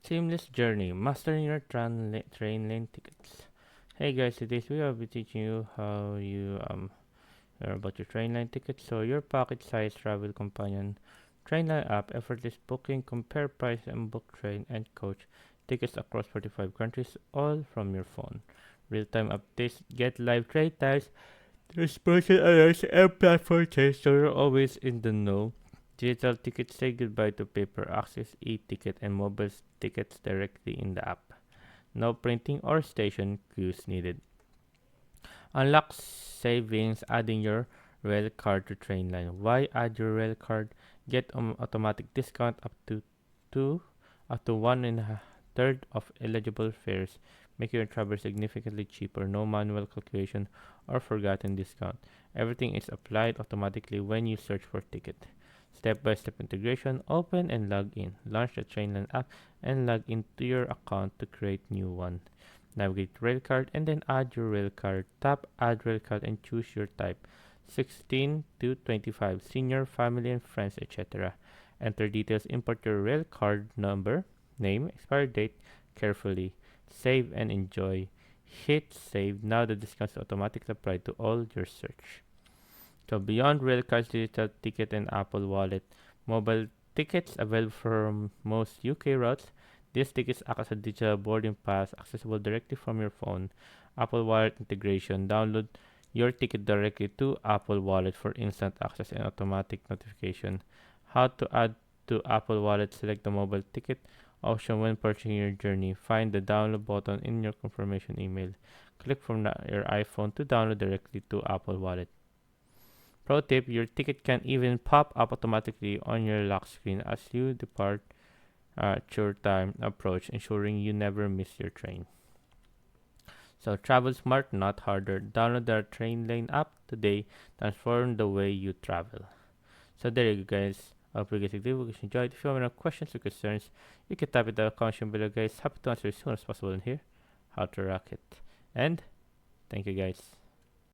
Seamless journey, mastering your train lane tickets. Hey guys, today we will be teaching you how you learn about your train line tickets. So your pocket-sized travel companion, Trainline app, effortless booking, compare price and book train and coach tickets across 45 countries, all from your phone. Real-time updates, get live train times, there's person alerts and platform change, so you're always in the know. Digital tickets say goodbye to paper access, e-ticket, and mobile tickets directly in the app. No printing or station queues needed. Unlock savings adding your rail card to Trainline. Why add your rail card? Get automatic discount two, up to one and a third of eligible fares, making your travel significantly cheaper. No manual calculation or forgotten discount. Everything is applied automatically when you search for ticket. Step-by-step integration. Open and log in. Launch the Trainline app and log into your account to create new one. Navigate railcard and then add your railcard. Tap add railcard and choose your type 16 to 25, senior, family and friends, etc. Enter details, import your railcard number, name, expiry date carefully. Save and enjoy. Hit save. Now the discounts automatically apply to all your search. So beyond railcards, digital ticket and Apple Wallet, mobile tickets available for most UK routes. These tickets act as a digital boarding pass accessible directly from your phone. Apple Wallet integration. Download your ticket directly to Apple Wallet for instant access and automatic notification. How to add to Apple Wallet. Select the mobile ticket option when purchasing your journey. Find the download button in your confirmation email. Click from your iPhone to download directly to Apple Wallet. Pro tip, your ticket can even pop up automatically on your lock screen as you depart your time approach, ensuring you never miss your train. So travel smart, not harder. Download the Train Lane app today. Transform the way you travel. So there you go, guys. I hope you guys enjoyed. If you have any questions or concerns, you can type it in the comment section below, guys. Happy to answer as soon as possible in here. How to rock it. And thank you, guys.